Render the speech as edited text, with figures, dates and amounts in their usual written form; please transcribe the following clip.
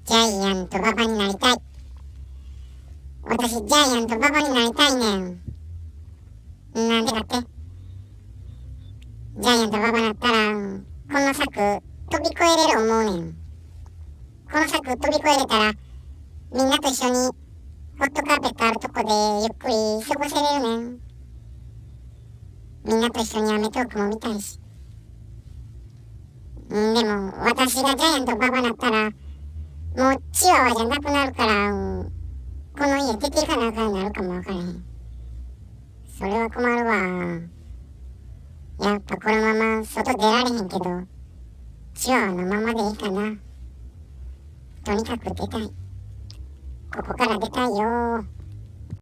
ジャイアント馬場になりたい。私ジャイアント馬場になりたいねん。なんでかって、ジャイアント馬場になったらこの柵飛び越えれる思うねん。この柵飛び越えれたらみんなと一緒にホットカーペットあるとこでゆっくり過ごせれるねん。みんなと一緒にアメトークも見たいし。でも私がジャイアント馬場になったらもうチワワじゃなくなるから、この家出ていかなあかんになるかもわからへん。それは困るわ。やっぱこのまま外出られへんけど、チワワのままでいいかな。とにかく出たい。ここから出たいよ。